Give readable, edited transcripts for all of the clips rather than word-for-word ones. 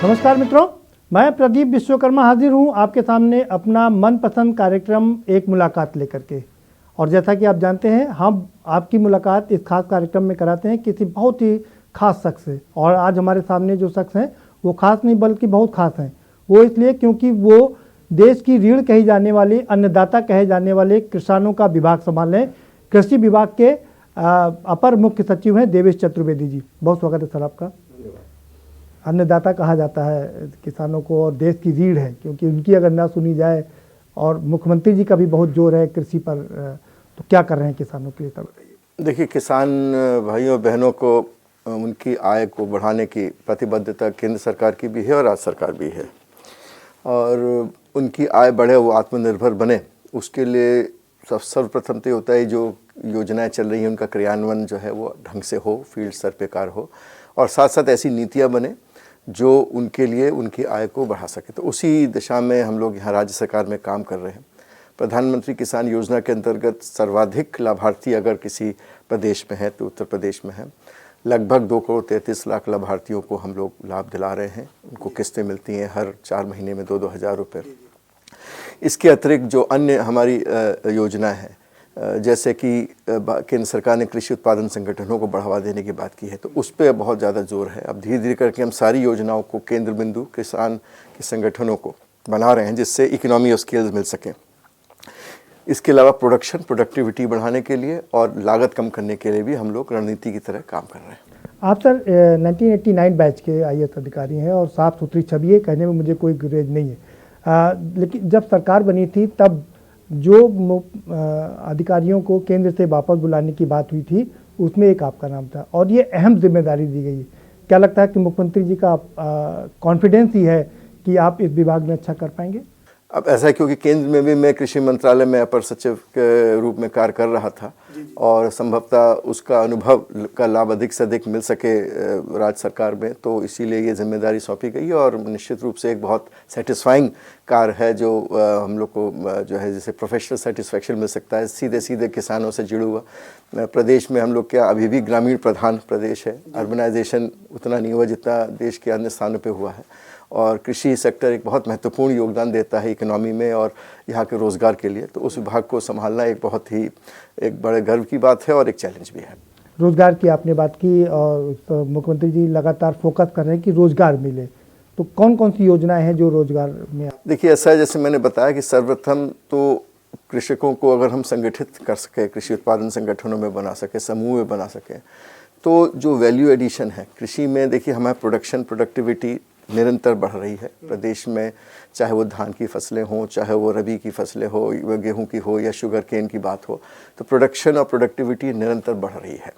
नमस्कार मित्रों, मैं प्रदीप विश्वकर्मा हाजिर हूं आपके सामने अपना मनपसंद कार्यक्रम एक मुलाकात लेकर के। और जैसा कि आप जानते हैं, हम आपकी मुलाकात इस खास कार्यक्रम में कराते हैं किसी बहुत ही खास शख्स से। और आज हमारे सामने जो शख्स हैं वो खास नहीं बल्कि बहुत खास हैं। वो इसलिए क्योंकि वो देश की रीढ़ कही जाने वाली, अन्नदाता कहे जाने वाले किसानों का विभाग संभाल रहे कृषि विभाग के अपर मुख्य सचिव हैं देवेश चतुर्वेदी जी। बहुत स्वागत है सर आपका। अन्नदाता कहा जाता है किसानों को और देश की रीढ़ है, क्योंकि उनकी अगर ना सुनी जाए, और मुख्यमंत्री जी का भी बहुत जोर है कृषि पर, तो क्या कर रहे हैं किसानों के लिए तब बताइए। देखिए, किसान भाइयों बहनों को उनकी आय को बढ़ाने की प्रतिबद्धता केंद्र सरकार की भी है और राज्य सरकार भी है। और उनकी आय बढ़े, वो आत्मनिर्भर बने, उसके लिए सर्वप्रथम तो होता है जो योजनाएं चल रही हैं उनका क्रियान्वयन जो है वो ढंग से हो, फील्ड स्तर पे कार्य हो, और साथ साथ ऐसी नीतियां बने जो उनके लिए उनकी आय को बढ़ा सके। तो उसी दिशा में हम लोग यहाँ राज्य सरकार में काम कर रहे हैं। प्रधानमंत्री किसान योजना के अंतर्गत सर्वाधिक लाभार्थी अगर किसी प्रदेश में है तो उत्तर प्रदेश में है। लगभग 2,33,00,000 लाभार्थियों को हम लोग लाभ दिला रहे हैं। उनको किस्तें मिलती हैं हर 4 महीने में 2-2 हज़ार रुपये। इसके अतिरिक्त जो अन्य हमारी योजना है, जैसे कि केंद्र सरकार ने कृषि उत्पादन संगठनों को बढ़ावा देने की बात की है, तो उस पर बहुत ज़्यादा जोर है। अब धीरे धीरे करके हम सारी योजनाओं को केंद्र बिंदु किसान के संगठनों को बना रहे हैं, जिससे इकोनॉमी ऑफ स्केल्स मिल सके। इसके अलावा प्रोडक्टिविटी बढ़ाने के लिए और लागत कम करने के लिए भी हम लोग रणनीति की तरह काम कर रहे हैं। आप सर 1989 बैच के IAS अधिकारी हैं और साफ सुथरी छवि है, कहने में मुझे कोई गुरेज नहीं है। लेकिन जब सरकार बनी थी तब जो अधिकारियों को केंद्र से वापस बुलाने की बात हुई थी, उसमें एक आपका नाम था और ये अहम जिम्मेदारी दी गई। क्या लगता है कि मुख्यमंत्री जी का कॉन्फिडेंस ही है कि आप इस विभाग में अच्छा कर पाएंगे? अब ऐसा है क्योंकि केंद्र में भी मैं कृषि मंत्रालय में अपर सचिव के रूप में कार्य कर रहा था और संभवतः उसका अनुभव का लाभ अधिक से अधिक मिल सके राज्य सरकार में, तो इसीलिए ये जिम्मेदारी सौंपी गई। और निश्चित रूप से एक बहुत सेटिस्फाइंग कार्य है जो हम लोग को जो है जैसे प्रोफेशनल सेटिस्फेक्शन मिल सकता है सीधे सीधे किसानों से जुड़ा हुआ। प्रदेश में हम लोग क्या अभी भी ग्रामीण प्रधान प्रदेश है, अर्बनाइजेशन उतना नहीं हुआ जितना देश के अन्य स्थानों पर हुआ है, और कृषि सेक्टर एक बहुत महत्वपूर्ण योगदान देता है इकोनॉमी में और यहाँ के रोज़गार के लिए। तो उस विभाग को संभालना एक बहुत ही एक बड़े गर्व की बात है और एक चैलेंज भी है। रोज़गार की आपने बात की और तो मुख्यमंत्री जी लगातार फोकस कर रहे हैं कि रोज़गार मिले, तो कौन कौन सी योजनाएं हैं जो रोज़गार में? देखिए, ऐसा है जैसे मैंने बताया कि सर्वप्रथम तो कृषकों को अगर हम संगठित कर सके, कृषि उत्पादन संगठनों में बना सके, समूह में बना सके, तो जो वैल्यू एडिशन है कृषि में, देखिए हमारा प्रोडक्टिविटी निरंतर बढ़ रही है प्रदेश में, चाहे वो धान की फसलें हों, चाहे वो रबी की फसलें हो, गेहूं की हो या शुगर केन की बात हो, तो प्रोडक्शन और प्रोडक्टिविटी निरंतर बढ़ रही है।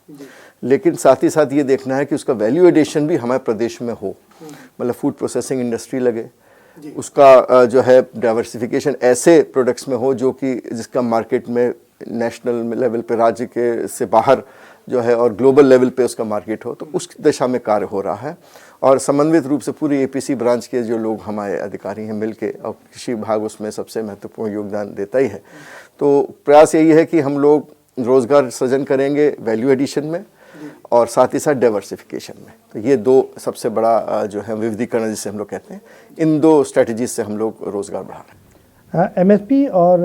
लेकिन साथ ही साथ ये देखना है कि उसका वैल्यू एडिशन भी हमारे प्रदेश में हो, मतलब फूड प्रोसेसिंग इंडस्ट्री लगे, उसका जो है डाइवर्सिफिकेशन ऐसे प्रोडक्ट्स में हो जो कि जिसका मार्केट में नेशनल लेवल पे, राज्य के से बाहर जो है और ग्लोबल लेवल पे उसका मार्केट हो, तो उस दिशा में कार्य हो रहा है। और समन्वित रूप से पूरी APC ब्रांच के जो लोग हमारे अधिकारी हैं मिलके, और कृषि विभाग उसमें सबसे महत्वपूर्ण योगदान देता ही है। तो प्रयास यही है कि हम लोग रोज़गार सृजन करेंगे वैल्यू एडिशन में और साथ ही साथ डाइवर्सिफिकेशन में। तो ये दो सबसे बड़ा जो है विविधीकरण जिसे हम लोग कहते हैं, इन दो स्ट्रैटेजीज से हम लोग रोज़गार बढ़ा रहे हैं। MSP और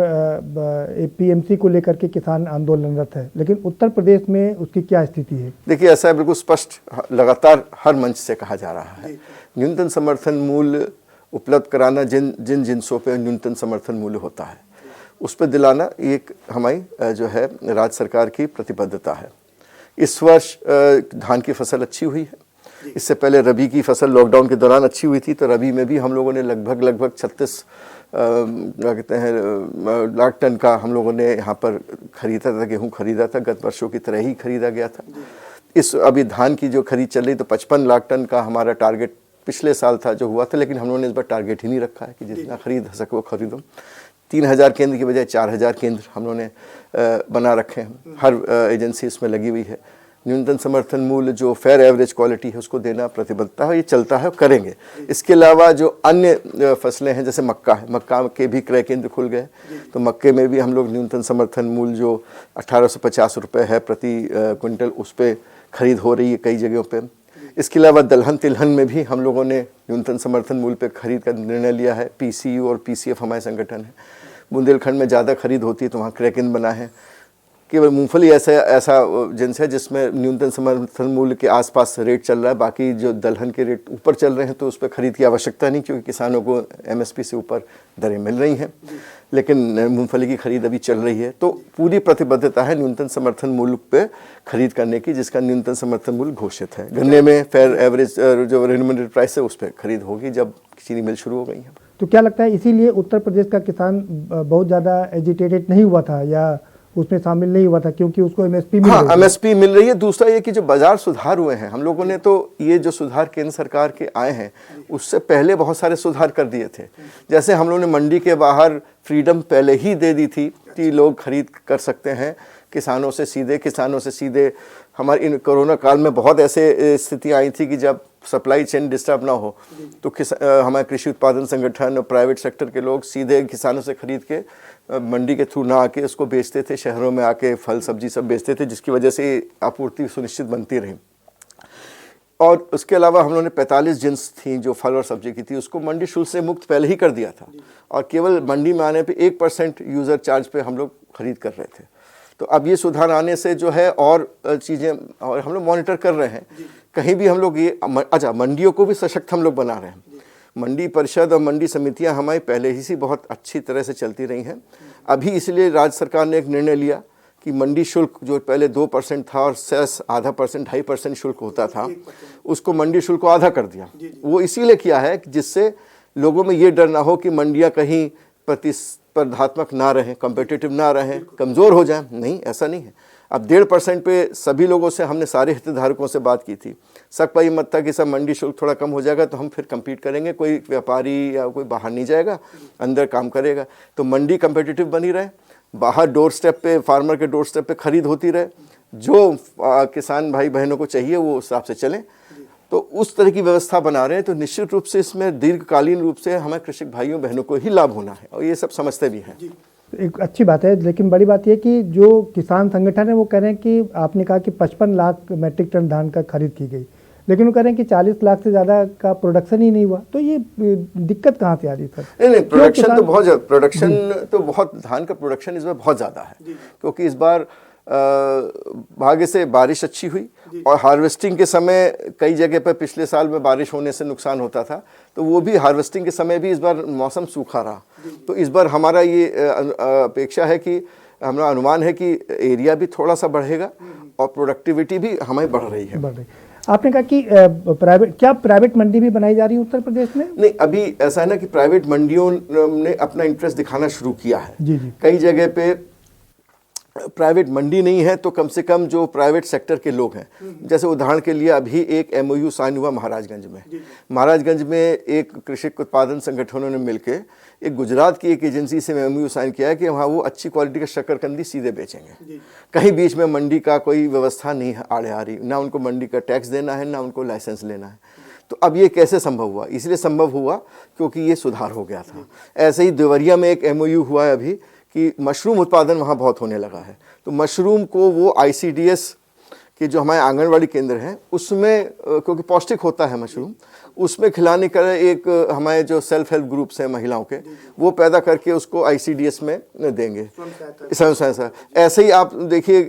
APMC को लेकर के किसान आंदोलनरत है, लेकिन उत्तर प्रदेश में उसकी क्या स्थिति है? देखिए, ऐसा है बिल्कुल स्पष्ट, लगातार हर मंच से कहा जा रहा है न्यूनतम समर्थन मूल्य उपलब्ध कराना, जिन जिनसों पे न्यूनतम समर्थन मूल्य होता है उस पर दिलाना, एक हमारी जो है राज्य सरकार की प्रतिबद्धता है। इस वर्ष धान की फसल अच्छी हुई है, इससे पहले रबी की फसल लॉकडाउन के दौरान अच्छी हुई थी, तो रबी में भी हम लोगों ने लगभग 36 क्या कहते हैं लाख टन का हम लोगों ने यहाँ पर खरीदा था, गेहूँ खरीदा था, गत वर्षों की तरह ही खरीदा गया था। इस अभी धान की जो खरीद चल रही, तो 55 लाख टन का हमारा टारगेट पिछले साल था जो हुआ था, लेकिन हम लोगों ने इस बार टारगेट ही नहीं रखा है कि जितना खरीद सको वो खरीदो। 3000 केंद्र की बजाय 4000 केंद्र हम लोगों ने बना रखे हैं, हर एजेंसी इसमें लगी हुई है। न्यूनतम समर्थन मूल्य जो फेयर एवरेज क्वालिटी है उसको देना प्रतिबद्धता है, ये चलता है, करेंगे। इसके अलावा जो अन्य फसलें हैं जैसे मक्का है, मक्का के भी क्रय केंद्र खुल गए, तो मक्के में भी हम लोग न्यूनतम समर्थन मूल्य जो 1850 रुपये है प्रति क्विंटल, उस पर खरीद हो रही है कई जगहों पे। इसके अलावा दलहन तिलहन में भी हम लोगों ने न्यूनतम समर्थन मूल्य पे खरीद का निर्णय लिया है। पीसीयू और पीसीएफ हमारे संगठन है। बुंदेलखंड में ज़्यादा खरीद होती है तो वहाँ क्रैकिन बना है। केवल मूंगफली ऐसा जिन्स है जिसमें न्यूनतम समर्थन मूल्य के आसपास रेट चल रहा है, बाकी जो दलहन के रेट ऊपर चल रहे हैं तो उस पर खरीद की आवश्यकता नहीं, क्योंकि किसानों को एमएसपी से ऊपर दरें मिल रही हैं। लेकिन मूंगफली की खरीद अभी चल रही है, तो पूरी प्रतिबद्धता है न्यूनतम समर्थन मूल्य पे खरीद करने की, जिसका न्यूनतम समर्थन मूल्य घोषित है। गन्ने में फेयर एवरेज जो रेमुनेटेड प्राइस है उस पर खरीद होगी जब चीनी मिल शुरू हो गई है। तो क्या लगता है इसीलिए उत्तर प्रदेश का किसान बहुत ज़्यादा एजिटेटेड नहीं हुआ था या उसमें शामिल नहीं हुआ था, क्योंकि उसको एमएसपी मिल रही है? एमएसपी मिल रही है। दूसरा ये कि जो बाजार सुधार हुए हैं, हम लोगों ने तो ये जो सुधार केंद्र सरकार के आए हैं उससे पहले बहुत सारे सुधार कर दिए थे। जैसे हम लोगों ने मंडी के बाहर फ्रीडम पहले ही दे दी थी कि लोग खरीद कर सकते हैं किसानों से सीधे। हमारे इन कोरोना काल में बहुत ऐसे स्थितियाँ आई थी कि जब सप्लाई चेन डिस्टर्ब ना हो तो हमारे कृषि उत्पादन संगठन और प्राइवेट सेक्टर के लोग सीधे किसानों से खरीद के मंडी के थ्रू ना आके उसको बेचते थे, शहरों में आके फल सब्जी सब बेचते थे, जिसकी वजह से आपूर्ति सुनिश्चित बनती रही। और उसके अलावा हम लोगों ने 45 जिन्स थी जो फल और सब्जी की थी, उसको मंडी शुल्क से मुक्त पहले ही कर दिया था, और केवल मंडी में आने पे 1% यूज़र चार्ज पे हम लोग खरीद कर रहे थे। तो अब ये सुधार आने से जो है और चीज़ें और हम लोग मॉनिटर कर रहे हैं, कहीं भी हम लोग ये मंडियों को भी सशक्त हम लोग बना रहे हैं। मंडी परिषद और मंडी समितियां हमारी पहले ही से बहुत अच्छी तरह से चलती रही हैं। अभी इसलिए राज्य सरकार ने एक निर्णय लिया कि मंडी शुल्क जो पहले 2% था और सेस आधा % 2.5% शुल्क होता था, उसको मंडी शुल्क को आधा कर दिया। वो इसीलिए किया है कि जिससे लोगों में ये डर ना हो कि मंडियां कहीं प्रतिस्पर्धात्मक ना रहें, कम्पिटिटिव ना रहें, कमज़ोर हो जाएं। नहीं, ऐसा नहीं है। अब 1.5% पे सभी लोगों से हमने सारे हितधारकों से बात की थी। सबका ये मत था कि सब मंडी शुल्क थोड़ा कम हो जाएगा तो हम फिर compete करेंगे, कोई व्यापारी या कोई बाहर नहीं जाएगा, अंदर काम करेगा। तो मंडी कम्पिटिटिव बनी रहे, बाहर डोर स्टेप पे, फार्मर के डोर स्टेप पे खरीद होती रहे, जो किसान भाई बहनों को चाहिए वो उस हिसाब से चलें। तो उस तरह की व्यवस्था बना रहे हैं। तो निश्चित रूप से इसमें दीर्घकालीन रूप से हमें कृषक भाइयों बहनों को ही लाभ होना है, और ये सब समझते भी हैं। एक अच्छी बात है, लेकिन बड़ी बात यह कि जो किसान संगठन है वो कह रहे हैं कि आपने कहा कि 55 लाख मेट्रिक टन धान का खरीद की गई, लेकिन वो कह रहे हैं कि 40 लाख से ज़्यादा का प्रोडक्शन ही नहीं हुआ। तो ये दिक्कत कहाँ से आ रही है सर? नहीं, प्रोडक्शन तो बहुत धान का प्रोडक्शन इस बार बहुत ज़्यादा है, क्योंकि इस बार भाग्य से बारिश अच्छी हुई, और हार्वेस्टिंग के समय कई जगह पर पिछले साल में बारिश होने से नुकसान होता था, तो वो भी हार्वेस्टिंग के समय भी इस बार मौसम सूखा रहा। तो इस बार हमारा ये अपेक्षा है कि हमारा अनुमान है कि एरिया भी थोड़ा सा बढ़ेगा और प्रोडक्टिविटी भी हमारी बढ़ रही है। आपने कहा कि प्राइवेट मंडी भी बनाई जा रही है उत्तर प्रदेश में? नहीं, अभी ऐसा है ना कि प्राइवेट मंडियों ने अपना इंटरेस्ट दिखाना शुरू किया है। जी। कई जगह पे प्राइवेट मंडी नहीं है तो कम से कम जो प्राइवेट सेक्टर के लोग हैं, जैसे उदाहरण के लिए अभी एक MOU साइन हुआ महाराजगंज में एक कृषि उत्पादन संगठनों ने मिलकर एक गुजरात की एक एजेंसी से MOU साइन किया है कि वहाँ वो अच्छी क्वालिटी का शकरकंदी सीधे बेचेंगे। कहीं बीच में मंडी का कोई व्यवस्था नहीं है आड़े आ रही, ना उनको मंडी का टैक्स देना है, ना उनको लाइसेंस लेना है। तो अब ये कैसे संभव हुआ? इसलिए संभव हुआ क्योंकि ये सुधार हो गया था। ऐसे ही देवरिया में एक MOU हुआ है अभी कि मशरूम उत्पादन वहाँ बहुत होने लगा है, तो मशरूम को वो ICDS के जो हमारे आंगनवाड़ी केंद्र हैं उसमें, क्योंकि पौष्टिक होता है मशरूम, उसमें खिलाने का एक हमारे जो सेल्फ हेल्प ग्रुप्स हैं महिलाओं के, वो पैदा करके उसको ICDS में देंगे। ऐसे ही आप देखिए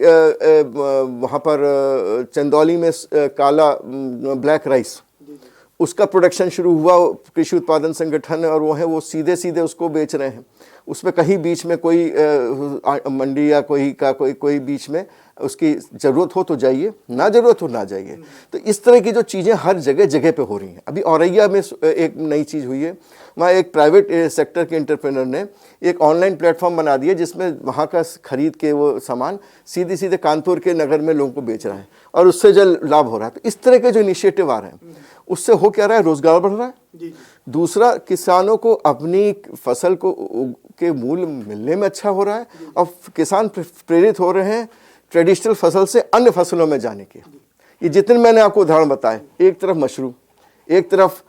वहाँ पर चंदौली में काला ब्लैक राइस, उसका प्रोडक्शन शुरू हुआ कृषि उत्पादन संगठन, और वो है वो सीधे उसको बेच रहे हैं। उसमें कहीं बीच में कोई मंडी या कोई बीच में उसकी ज़रूरत हो तो जाइए, ना ज़रूरत हो ना जाइए। तो इस तरह की जो चीज़ें हर जगह पे हो रही हैं। अभी औरैया में एक नई चीज़ हुई है, वहाँ एक प्राइवेट सेक्टर के एंटरप्रेन्योर ने एक ऑनलाइन प्लेटफॉर्म बना दिया जिसमें वहाँ का खरीद के वो सामान सीधे कानपुर के नगर में लोगों को बेच रहा है, और उससे जो लाभ हो रहा है। तो इस तरह के जो इनिशिएटिव आ रहे हैं उससे हो क्या रहा है, रोजगार बढ़ रहा है। दूसरा, किसानों को अपनी फसल को के मूल्य मिलने में अच्छा हो रहा है, और किसान प्रेरित हो रहे हैं ट्रेडिशनल फसल से अन्य फसलों में जाने के। ये जितने मैंने आपको उदाहरण बताए, एक तरफ मशरूम, एक तरफ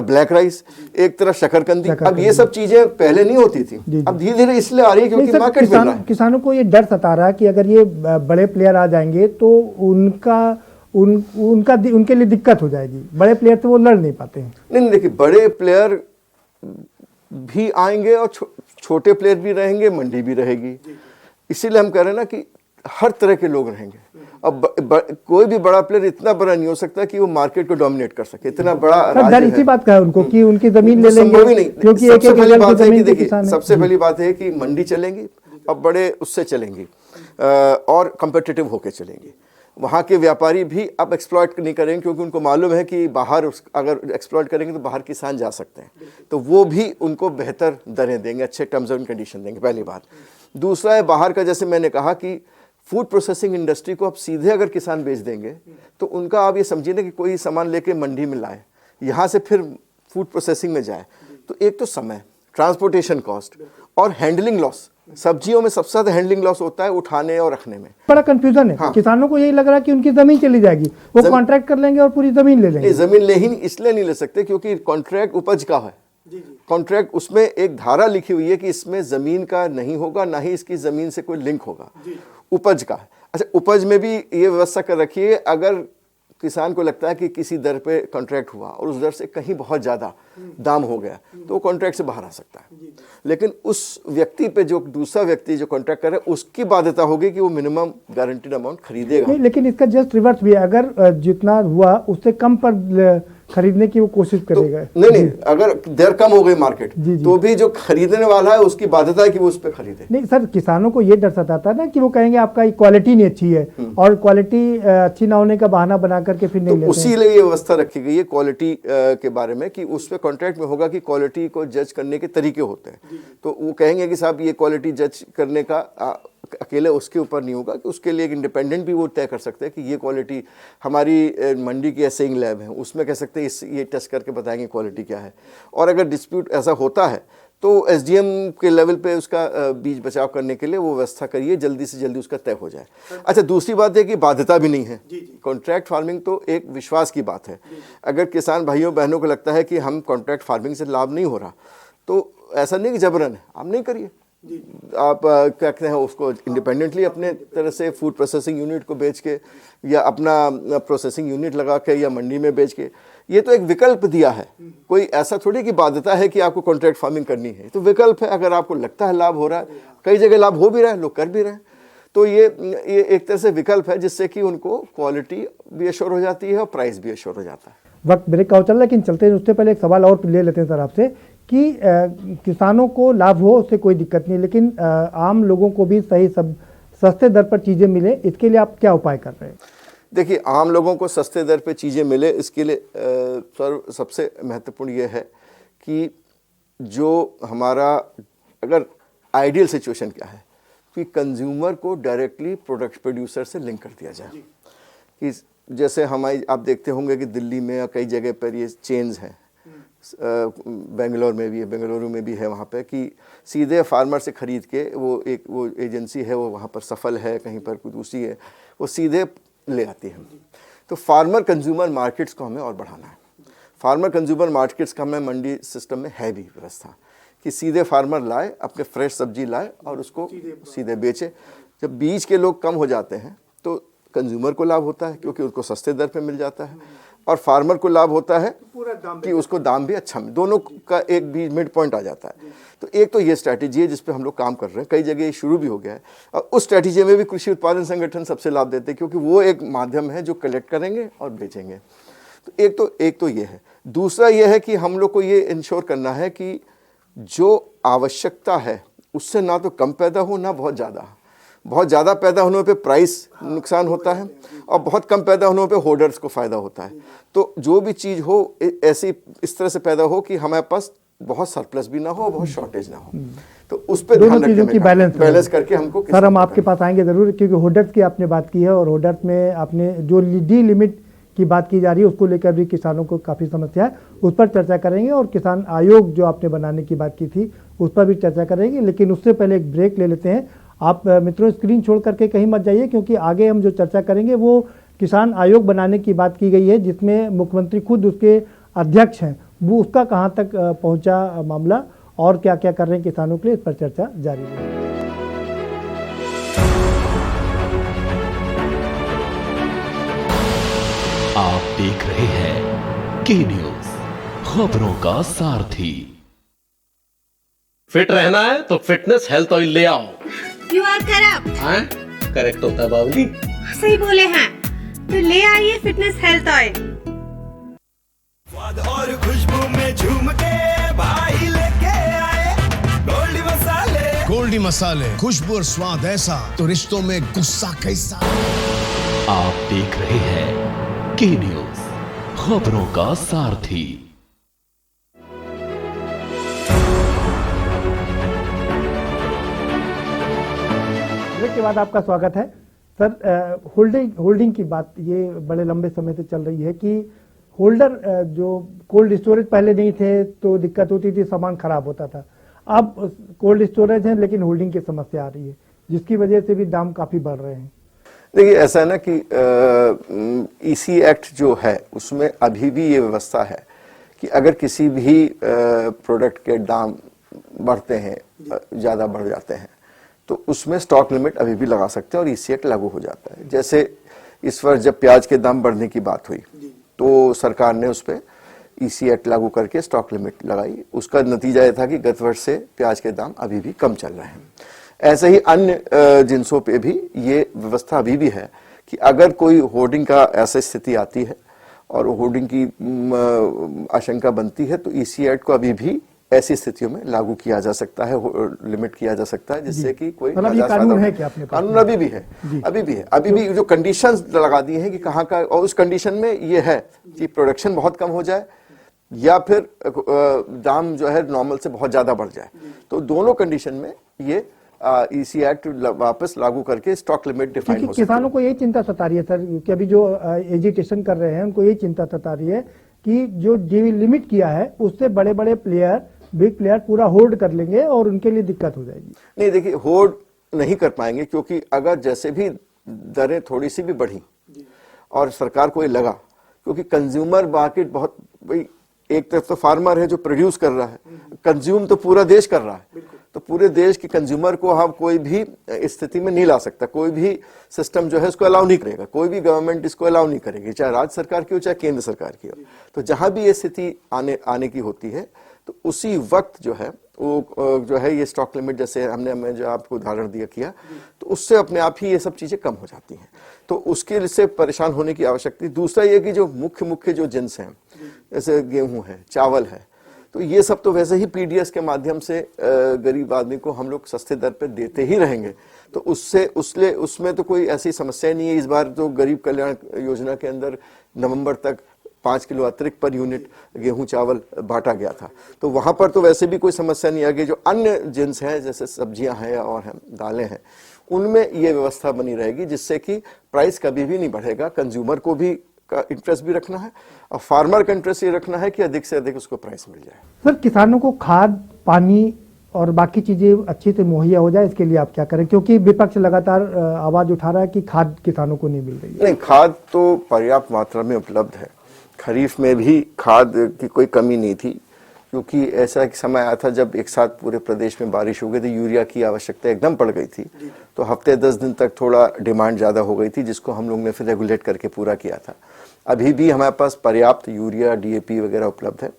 ब्लैक राइस, एक तरफ शकरकंदी। अब ये सब चीजें पहले नहीं होती थी, अब धीरे धीरे इसलिए आ रही है क्योंकि मार्केट मिल रहा है। किसानों को ये डर सता रहा है कि अगर ये बड़े प्लेयर आ जाएंगे तो उनका उनके लिए दिक्कत हो जाएगी, बड़े प्लेयर से वो लड़ नहीं पाते हैं। नहीं देखिए, बड़े प्लेयर भी आएंगे और छोटे प्लेयर भी रहेंगे, मंडी भी रहेगी। इसीलिए हम कह रहे हैं ना कि हर तरह के लोग रहेंगे। अब कोई भी बड़ा प्लेयर इतना बड़ा नहीं हो सकता कि वो मार्केट को डोमिनेट कर सके, इतना बड़ा राज्य है। इसी बात का है उनको कि उनकी जमीन ले लेंगे, क्योंकि सबसे पहली बात है कि देखिए, सबसे पहली बात है कि मंडी चलेंगी, अब बड़े उससे चलेंगी और कम्पिटिटिव होके चलेंगी। वहाँ के व्यापारी भी अब एक्सप्लॉइट नहीं करेंगे, क्योंकि उनको मालूम है कि बाहर अगर एक्सप्लॉइट करेंगे तो बाहर किसान जा सकते हैं, तो वो भी उनको बेहतर दरें देंगे, अच्छे टर्म्स एंड कंडीशन देंगे, पहली बात। दूसरा है बाहर का, जैसे मैंने कहा कि फूड प्रोसेसिंग इंडस्ट्री को अब सीधे अगर किसान बेच देंगे तो उनका आप ये समझिए ना कि कोई सामान लेके मंडी में लाए, यहाँ से फिर फूड प्रोसेसिंग में जाए, तो एक तो समय, ट्रांसपोर्टेशन कॉस्ट और हैंडलिंग लॉस। सब्जियों में सबसे ज्यादा हैंडलिंग लॉस होता है उठाने और रखने में। बड़ा कंफ्यूजन है। हाँ। किसानों को यही लग रहा है कि उनकी जमीन चली जाएगी, वो कॉन्ट्रैक्ट कर लेंगे और पूरी जमीन ले लेंगे। जमीन ले ही इसलिए नहीं ले सकते क्योंकि कॉन्ट्रैक्ट उपज का है। कॉन्ट्रैक्ट उसमें एक धारा लिखी हुई है कि इसमें जमीन का नहीं होगा, ना ही इसकी जमीन से कोई लिंक होगा, उपज का है। अच्छा, उपज में भी ये व्यवस्था कर रखी है, अगर किसान को लगता है कि किसी दर पे कॉन्ट्रैक्ट हुआ और उस दर से कहीं बहुत ज़्यादा दाम हो गया तो वो कॉन्ट्रैक्ट से बाहर आ सकता है, लेकिन उस व्यक्ति पे जो दूसरा व्यक्ति जो कॉन्ट्रैक्ट कर रहा है उसकी बाध्यता होगी कि वो मिनिमम गारंटीड अमाउंट खरीदेगा। नहीं, लेकिन इसका जस्ट रिवर्स भी है, अगर जितना हुआ उससे कम पर खरीदने की वो कोशिश करेगा। तो नहीं, अगर दर कम हो गई मार्केट तो भी जो खरीदने वाला है उसकी बाध्यता है कि वो उस पर खरीदे। नहीं सर, किसानों को ये डर सताता है ना कि वो कहेंगे आपका क्वालिटी नहीं अच्छी है, और क्वालिटी अच्छी ना होने का बहाना बना करके फिर नहीं लेते। उसी लिए ये व्यवस्था रखी गई है क्वालिटी के बारे में कि उस पर कॉन्ट्रैक्ट में होगा कि क्वालिटी को जज करने के तरीके होते हैं, तो वो कहेंगे कि साहब ये क्वालिटी जज करने का अकेले उसके ऊपर नहीं होगा, कि उसके लिए एक इंडिपेंडेंट भी वो तय कर सकते हैं कि ये क्वालिटी हमारी मंडी की एसेइंग लैब है, उसमें कह सकते हैं ये टेस्ट करके बताएंगे क्वालिटी क्या है। और अगर डिस्प्यूट ऐसा होता है तो एसडीएम के लेवल पे उसका बीज बचाव करने के लिए वो व्यवस्था करिए, जल्दी से जल्दी उसका तय हो जाए। अच्छा, दूसरी बात है कि बाध्यता भी नहीं है। कॉन्ट्रैक्ट फार्मिंग तो एक विश्वास की बात है। अगर किसान भाइयों बहनों को लगता है कि हम कॉन्ट्रैक्ट फार्मिंग से लाभ नहीं हो रहा, तो ऐसा नहीं कि जबरन है, आप नहीं करिए, आप क्या कहते हैं उसको इंडिपेंडेंटली अपने तरह से फूड प्रोसेसिंग यूनिट को बेच के या अपना प्रोसेसिंग यूनिट लगा के या मंडी में बेच के, ये तो एक विकल्प दिया है। कोई ऐसा थोड़ी कि बाध्यता है कि आपको कॉन्ट्रैक्ट फार्मिंग करनी है, तो विकल्प है। अगर आपको लगता है लाभ हो रहा है, कई जगह लाभ हो भी रहा है, लोग कर भी रहे हैं, तो ये एक तरह से विकल्प है जिससे कि उनको क्वालिटी भी एश्योर हो जाती है और प्राइस भी एश्योर हो जाता है। वक्त ब्रेक का चल रहा है, लेकिन चलते हैं उससे पहले एक सवाल और ले लेते हैं सर आपसे कि किसानों को लाभ हो उससे कोई दिक्कत नहीं, लेकिन आम लोगों को भी सही सस्ते दर पर चीज़ें मिले, इसके लिए आप क्या उपाय कर रहे हैं? देखिए, आम लोगों को सस्ते दर पे चीज़ें मिले, इसके लिए सर सबसे महत्वपूर्ण ये है कि जो हमारा अगर आइडियल सिचुएशन क्या है कि कंज्यूमर को डायरेक्टली प्रोडक्ट प्रोड्यूसर से लिंक कर दिया जाए। कि जैसे हमारी आप देखते होंगे कि दिल्ली में या कई जगह पर ये चेन्स हैं, बेंगलोर में भी है, बेंगलुरु में भी है, वहाँ पे कि सीधे फार्मर से ख़रीद के वो एजेंसी है, वो वहाँ पर सफल है, कहीं पर कोई दूसरी है, वो सीधे ले आती है। तो फार्मर कंज्यूमर मार्केट्स को हमें और बढ़ाना है। फार्मर कंज्यूमर मार्केट्स का हमें मंडी सिस्टम में है भी व्यवस्था कि सीधे फार्मर लाए, अपने फ्रेश सब्जी लाए और उसको सीधे बेचे। जब बीज के लोग कम हो जाते हैं तो कंज्यूमर को लाभ होता है क्योंकि उसको सस्ते दर पे मिल जाता है, और फार्मर को लाभ होता है कि उसको दाम भी अच्छा मिले, दोनों का एक भी मिड पॉइंट आ जाता है। तो एक तो ये स्ट्रैटेजी है जिस पे हम लोग काम कर रहे हैं, कई जगह ये शुरू भी हो गया है, और उस स्ट्रैटेजी में भी कृषि उत्पादन संगठन सबसे लाभ देते हैं क्योंकि वो एक माध्यम है जो कलेक्ट करेंगे और बेचेंगे। तो एक तो ये है। दूसरा ये है कि हम लोग को ये इंश्योर करना है कि जो आवश्यकता है उससे ना तो कम पैदा हो ना बहुत ज़्यादा पैदा होने पे प्राइस नुकसान होता है, और बहुत कम पैदा होने पे होल्डर्स को फ़ायदा होता है। तो जो भी चीज़ हो ऐसी इस तरह से पैदा हो कि हमारे पास बहुत सरप्लस भी ना हो, बहुत शॉर्टेज ना हो, तो उस पर दोनों चीज़ों की बैलेंस करके हमको। सर, हम आपके पास आएंगे ज़रूर, क्योंकि होल्डर्स की आपने बात की है, और होल्डर्स में आपने जो डी लिमिट की बात की जा रही है उसको लेकर भी किसानों को काफ़ी समस्या है, उस पर चर्चा करेंगे, और किसान आयोग जो आपने बनाने की बात की थी उस पर भी चर्चा करेंगे। लेकिन उससे पहले एक ब्रेक ले लेते हैं। आप मित्रों स्क्रीन छोड़ करके कहीं मत जाइए, क्योंकि आगे हम जो चर्चा करेंगे वो किसान आयोग बनाने की बात की गई है, जिसमें मुख्यमंत्री खुद उसके अध्यक्ष हैं। वो उसका कहाँ तक पहुँचा मामला और क्या क्या कर रहे हैं किसानों के लिए, इस पर चर्चा जारी है। आप देख रहे हैं के न्यूज, खबरों का सारथी। फिट रहना है तो फिटनेस हेल्थ ऑयल ले आओ। You are corrupt. हाँ, करेक्ट होता है बाबूली। सही बोले हैं, तो ले आइए फिटनेस हेल्थ ऑयल। स्वाद और खुशबू में झूम के भाई लेके आए गोल्डी मसाले। गोल्डी मसाले, खुशबू और स्वाद ऐसा तो रिश्तों में गुस्सा कैसा। आप देख रहे हैं के न्यूज, खबरों का सारथी। ब्रेक के बाद आपका स्वागत है सर। होल्डिंग की बात ये बड़े लंबे समय से चल रही है कि होल्डर जो कोल्ड स्टोरेज पहले नहीं थे तो दिक्कत होती थी, सामान खराब होता था। अब कोल्ड स्टोरेज है लेकिन होल्डिंग की समस्या आ रही है, जिसकी वजह से भी दाम काफी बढ़ रहे हैं। देखिए ऐसा है ना कि ईसी एक्ट जो है उसमें अभी भी ये व्यवस्था है कि अगर किसी भी प्रोडक्ट के दाम बढ़ते हैं, ज़्यादा बढ़ जाते हैं, तो उसमें स्टॉक लिमिट अभी भी लगा सकते हैं और ईसी एक्ट लागू हो जाता है। जैसे इस वर्ष जब प्याज के दाम बढ़ने की बात हुई तो सरकार ने उस पर ईसी एक्ट लागू करके स्टॉक लिमिट लगाई। उसका नतीजा ये था कि गत वर्ष से प्याज के दाम अभी भी कम चल रहे हैं। ऐसे ही अन्य जिनसों पे भी ये व्यवस्था अभी भी है कि अगर कोई होर्डिंग का ऐसी स्थिति आती है और होर्डिंग की आशंका बनती है तो ईसी एक्ट को अभी भी ऐसी स्थितियों में लागू किया जा सकता है, लिमिट किया जा सकता है, जिससे कि कोई ये कानून है क्या अपने पास? कानून अभी भी है, अभी भी जो कंडीशंस लगा दी हैं कि कहाँ का, और उस कंडीशन में ये है कि प्रोडक्शन बहुत कम हो जाए या फिर दाम जो है नॉर्मल से बहुत ज्यादा बढ़ जाए। तो दोनों कंडीशन में ये ईसी एक्ट वापस लागू करके स्टॉक लिमिट डिफाइन हो सकती है। किसानों को यही चिंता सता रही है सर कि अभी जो एजिटेशन कर रहे हैं उनको यही चिंता सता रही है कि जो लिमिट किया है उससे बड़े बड़े प्लेयर, बिग प्लेयर पूरा होल्ड कर लेंगे और उनके लिए दिक्कत हो जाएगी। नहीं, देखिए होल्ड नहीं कर पाएंगे, क्योंकि अगर जैसे भी दरें थोड़ी सी भी बढ़ी और सरकार को ये लगा, क्योंकि कंज्यूमर मार्केट बहुत, भाई एक तरफ तो फार्मर है जो प्रोड्यूस कर रहा है, कंज्यूम तो पूरा देश कर रहा है, तो पूरे देश के कंज्यूमर को हम कोई भी स्थिति में नहीं ला सकता, कोई भी सिस्टम जो है इसको अलाउ नहीं करेगा, कोई भी गवर्नमेंट इसको अलाउ नहीं करेगी, चाहे राज्य सरकार की हो चाहे केंद्र सरकार की हो। तो जहां भी ये स्थिति आने की होती है तो उसी वक्त जो है वो जो है ये स्टॉक लिमिट, जैसे मैं जो आपको उदाहरण दिया किया, तो उससे अपने आप ही ये सब चीजें कम हो जाती हैं। तो उसके लिए परेशान होने की आवश्यकता। दूसरा ये कि जो मुख्य जो जिन्स हैं, जैसे गेहूं है, चावल है, तो ये सब तो वैसे ही पीडीएस के माध्यम से गरीब आदमी को हम लोग सस्ते दर पे देते ही रहेंगे, तो उसमें तो कोई ऐसी समस्या नहीं है। इस बार जो गरीब कल्याण योजना के अंदर नवंबर तक 5 किलो अतिरिक्त पर यूनिट गेहूं चावल बांटा गया था, तो वहां पर तो वैसे भी कोई समस्या नहीं आएगी। जो अन्य जिन्स हैं जैसे सब्जियां हैं और दालें हैं, उनमें ये व्यवस्था बनी रहेगी जिससे कि प्राइस कभी भी नहीं बढ़ेगा। कंज्यूमर को भी का इंटरेस्ट भी रखना है और फार्मर का इंटरेस्ट ये रखना है कि अधिक से अधिक उसको प्राइस मिल जाए। सर, किसानों को खाद, पानी और बाकी चीजें अच्छे से मुहैया हो जाए, इसके लिए आप क्या करें? क्योंकि विपक्ष लगातार आवाज उठा रहा है कि खाद किसानों को नहीं मिल रही है। नहीं, खाद तो पर्याप्त मात्रा में उपलब्ध है। खरीफ में भी खाद की कोई कमी नहीं थी, क्योंकि ऐसा एक समय आया था जब एक साथ पूरे प्रदेश में बारिश हो गई थी, यूरिया की आवश्यकता एकदम पड़ गई थी, तो हफ्ते 10 दिन तक थोड़ा डिमांड ज़्यादा हो गई थी, जिसको हम लोग ने फिर रेगुलेट करके पूरा किया था। अभी भी हमारे पास पर्याप्त यूरिया, डीएपी वगैरह उपलब्ध है।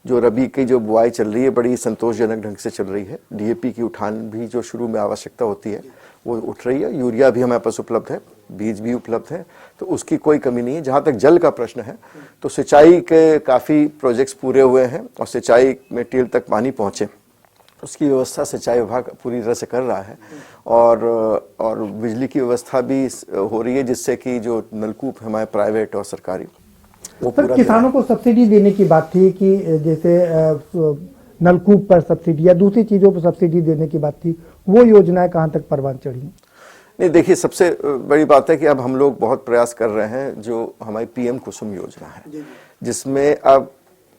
जो रबी की जो बुआई चल रही है बड़ी संतोषजनक ढंग से चल रही है। डीएपी की उठान भी जो शुरू में आवश्यकता होती है वो उठ रही है। यूरिया भी हमारे पास उपलब्ध है, बीज भी उपलब्ध है, तो उसकी कोई कमी नहीं है। जहाँ तक जल का प्रश्न है तो सिंचाई के काफ़ी प्रोजेक्ट्स पूरे हुए हैं और सिंचाई में टेल तक पानी पहुँचे उसकी व्यवस्था सिंचाई विभाग पूरी तरह से कर रहा है। और बिजली की व्यवस्था भी हो रही है, जिससे कि जो नलकूप हमारे प्राइवेट और सरकारी वो पूरा। किसानों को सब्सिडी देने की बात थी कि जैसे नलकूप पर सब्सिडी या दूसरी चीजों पर सब्सिडी देने की बात थी, वो योजनाएं कहां तक परवान चढ़ी? नहीं, देखिए सबसे बड़ी बात है कि अब हम लोग बहुत प्रयास कर रहे हैं, जो हमारी पीएम कुसुम योजना है, जिसमें अब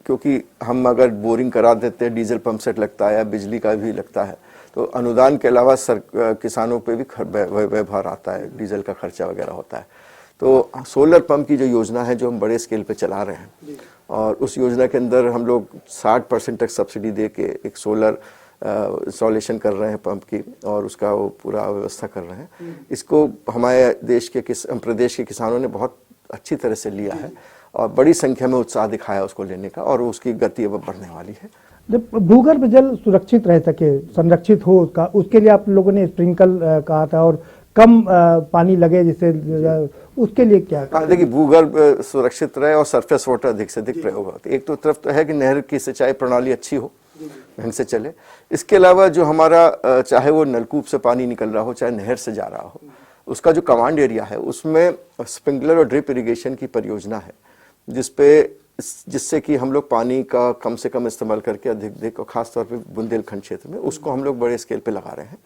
क्योंकि हम अगर बोरिंग करा देते हैं, डीजल पंप सेट लगता है या बिजली का भी लगता है, तो अनुदान के अलावा किसानों पे भी व्यवहार आता है, डीजल का खर्चा वगैरह होता है। तो सोलर पंप की जो योजना है जो हम बड़े स्केल पे चला रहे हैं, और उस योजना के अंदर हम लोग 60% तक सब्सिडी दे के एक सोलर इंस्टॉलेशन कर रहे हैं पंप की, और उसका वो पूरा व्यवस्था कर रहे हैं। इसको हमारे प्रदेश के किसानों ने बहुत अच्छी तरह से लिया है और बड़ी संख्या में उत्साह दिखाया उसको लेने का, और उसकी गति अब बढ़ने वाली है। जब भूगर्भ जल सुरक्षित रह सके, संरक्षित हो उसका, उसके लिए आप लोगों ने स्प्रिंकल कहा था और कम पानी लगे जिससे, उसके लिए क्या? देखिए, भूगर्भ सुरक्षित रहे और सरफेस वाटर अधिक से अधिक प्रयोग हो। एक तो तरफ तो है कि नहर की सिंचाई प्रणाली अच्छी हो, ढंग से चले। इसके अलावा जो हमारा चाहे वो नलकूप से पानी निकल रहा हो, चाहे नहर से जा रहा हो, उसका जो कमांड एरिया है उसमें स्प्रिंकलर और ड्रिप इरिगेशन की परियोजना है, जिससे कि हम लोग पानी का कम से कम इस्तेमाल करके अधिक और खासतौर पे बुंदेलखंड क्षेत्र में उसको हम लोग बड़े स्केल पे लगा रहे हैं।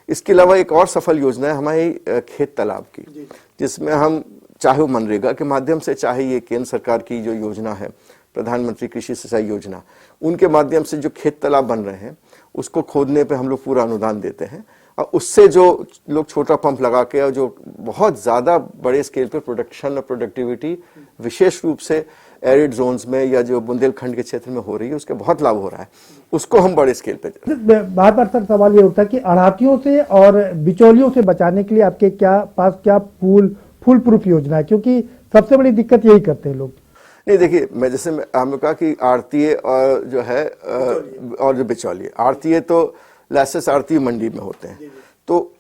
इसके अलावा एक और सफल योजना है हमारी खेत तालाब की, जिसमें हम चाहे वो मनरेगा के माध्यम से, चाहे ये केंद्र सरकार की जो योजना है प्रधानमंत्री कृषि सिंचाई योजना, उनके माध्यम से जो खेत तालाब बन रहे हैं उसको खोदने पे हम लोग पूरा अनुदान देते हैं, और उससे जो लोग छोटा पंप लगा के और जो बहुत ज़्यादा बड़े स्केल पे प्रोडक्शन और प्रोडक्टिविटी विशेष रूप से एरिड जोन्स में या जो बुंदेलखंड के क्षेत्र में हो रही है, उसके बहुत लाभ हो रहा है, उसको हम बड़े स्केल पे। बार बार सर सवाल ये उठता है कि आढ़तियों से और बिचौलियों से बचाने के लिए आपके पास क्या फुल प्रूफ योजना है, क्योंकि सबसे बड़ी दिक्कत यही करते हैं लोग। नहीं, देखिए, हमने कहा कि आढ़तिये और जो है और जो बिचौलिए, आढ़तिये तो लाइसेंस आढ़तिये मंडी में होते हैं, तो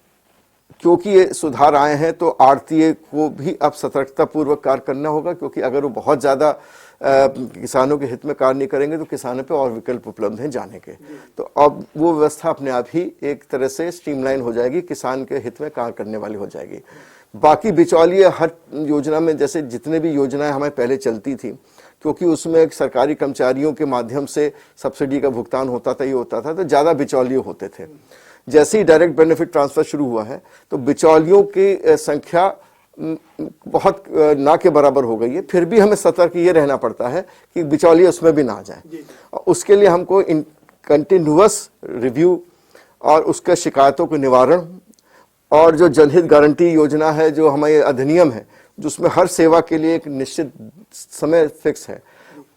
क्योंकि ये सुधार आए हैं तो आढ़तिये को भी अब सतर्कता पूर्वक कार्य करना होगा, क्योंकि अगर वो बहुत ज़्यादा किसानों के हित में कार्य नहीं करेंगे तो किसानों पे और विकल्प उपलब्ध हैं जाने के, तो अब वो व्यवस्था अपने आप ही एक तरह से स्ट्रीमलाइन हो जाएगी, किसान के हित में कार्य करने वाली हो जाएगी। बाकी बिचौलिए हर योजना में, जैसे जितने भी योजनाएं हमें पहले चलती थी, क्योंकि उसमें सरकारी कर्मचारियों के माध्यम से सब्सिडी का भुगतान होता था, ये होता था, तो ज़्यादा बिचौलिए होते थे। जैसे ही डायरेक्ट बेनिफिट ट्रांसफर शुरू हुआ है तो बिचौलियों की संख्या बहुत ना के बराबर हो गई है। फिर भी हमें सतर्क ये रहना पड़ता है कि बिचौलिए उसमें भी ना आ जाए, और उसके लिए हमको कंटिन्यूअस रिव्यू और उसके शिकायतों के निवारण, और जो जनहित गारंटी योजना है, जो हमारे अधिनियम है जिसमें हर सेवा के लिए एक निश्चित समय फिक्स है,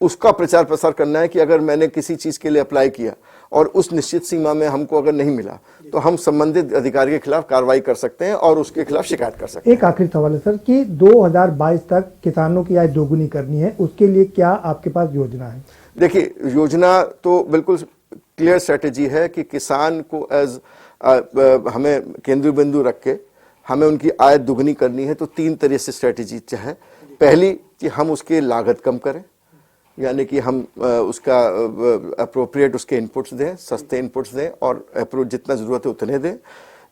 उसका प्रचार प्रसार करना है कि अगर मैंने किसी चीज़ के लिए अप्लाई किया और उस निश्चित सीमा में हमको अगर नहीं मिला तो हम संबंधित अधिकारी के खिलाफ कार्रवाई कर सकते हैं और उसके खिलाफ शिकायत कर सकते हैं। एक आखिरी सवाल है सर कि 2022 तक किसानों की आय दोगुनी करनी है, उसके लिए क्या आपके पास योजना है? देखिए, योजना तो बिल्कुल क्लियर स्ट्रेटेजी है कि किसान को एज हमें केंद्रीय बिंदु रख के हमें उनकी आय दुगनी करनी है। तो 3 तरह से स्ट्रेटेजी है। पहली कि हम उसके लागत कम करें, यानी कि हम उसका अप्रोप्रिएट उसके इनपुट्स दें, सस्ते इनपुट्स दें और जितना ज़रूरत है उतने दें।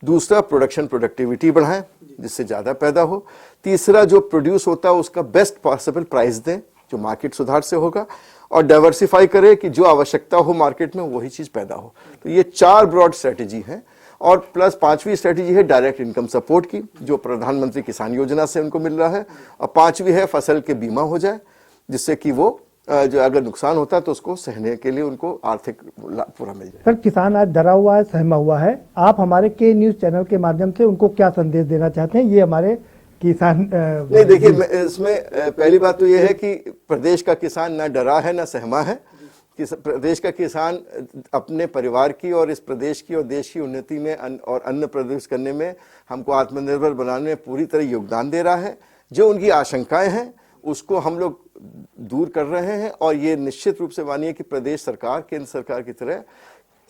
दूसरा, प्रोडक्टिविटी बढ़ाएं जिससे ज़्यादा पैदा हो। तीसरा, जो प्रोड्यूस होता है उसका बेस्ट पॉसिबल प्राइस दें जो मार्केट सुधार से होगा, और डाइवर्सिफाई करें कि जो आवश्यकता हो मार्केट में वही चीज़ पैदा हो। तो ये 4 ब्रॉड स्ट्रेटेजी हैं। और प्लस 5वीं स्ट्रेटेजी है डायरेक्ट इनकम सपोर्ट की, जो प्रधानमंत्री किसान योजना से उनको मिल रहा है। और 5वीं है फसल के बीमा हो जाए, जिससे कि वो जो अगर नुकसान होता है तो उसको सहने के लिए उनको आर्थिक लाभ पूरा मिल जाए। सर, किसान आज डरा हुआ है, सहमा हुआ है, आप हमारे के न्यूज़ चैनल के माध्यम से उनको क्या संदेश देना चाहते हैं? ये हमारे किसान नहीं, देखिए, इसमें पहली बात तो ये है कि प्रदेश का किसान ना डरा है ना सहमा है। कि प्रदेश का किसान अपने परिवार की और इस प्रदेश की और देश की उन्नति में और अन्न प्रोड्यूस करने में, हमको आत्मनिर्भर बनाने में पूरी तरह योगदान दे रहा है। जो उनकी आशंकाएं हैं उसको हम लोग दूर कर रहे हैं, और ये निश्चित रूप से मानिए कि प्रदेश सरकार केंद्र सरकार की तरह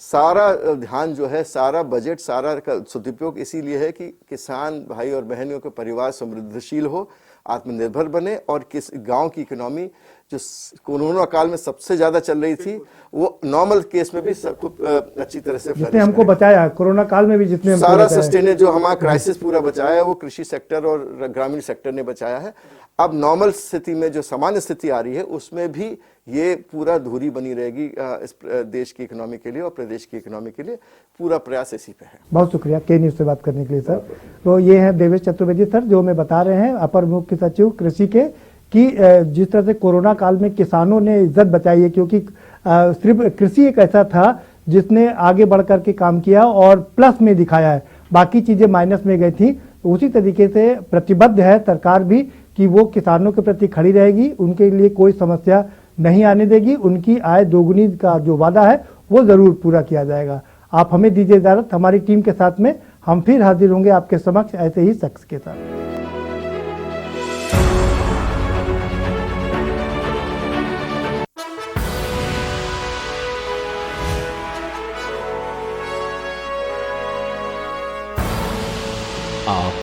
सारा ध्यान जो है, सारा बजट, सारा का सदुपयोग इसीलिए है कि किसान भाई और बहनों के परिवार समृद्धशील हो, आत्मनिर्भर बने, और किस गांव की इकोनॉमी जो कोरोना काल में सबसे ज्यादा चल रही थी वो नॉर्मल केस में भी सब अच्छी तरह से जितने हमको बचाया कोरोना काल में भी, जितने सारा सस्टेन जो हमारा क्राइसिस पूरा बचाया है वो कृषि सेक्टर और ग्रामीण सेक्टर ने बचाया है। अब नॉर्मल स्थिति में जो सामान्य स्थिति आ रही है उसमें भी ये पूरा धुरी बनी रहेगी इस देश की इकोनॉमी के लिए और प्रदेश की इकोनॉमी के लिए। पूरा प्रयास इसी पे है। बहुत शुक्रिया के न्यूज़ से बात करने के लिए सर। तो ये हैं देवेश चतुर्वेदी सर, जो हमें बता रहे हैं, अपर मुख्य सचिव कृषि के, कि जिस तरह से कोरोना काल में किसानों ने इज्जत बचाई है, क्योंकि सिर्फ कृषि एक ऐसा था जिसने आगे बढ़ कर के काम किया और प्लस में दिखाया है, बाकी चीज़ें माइनस में गई थी। उसी तरीके से प्रतिबद्ध है सरकार भी कि वो किसानों के प्रति खड़ी रहेगी, उनके लिए कोई समस्या नहीं आने देगी, उनकी आय दोगुनी का जो वादा है वो ज़रूर पूरा किया जाएगा। आप हमें दीजिए इजाज़त, हमारी टीम के साथ में हम फिर हाजिर होंगे आपके समक्ष ऐसे ही शख्स के साथ। आप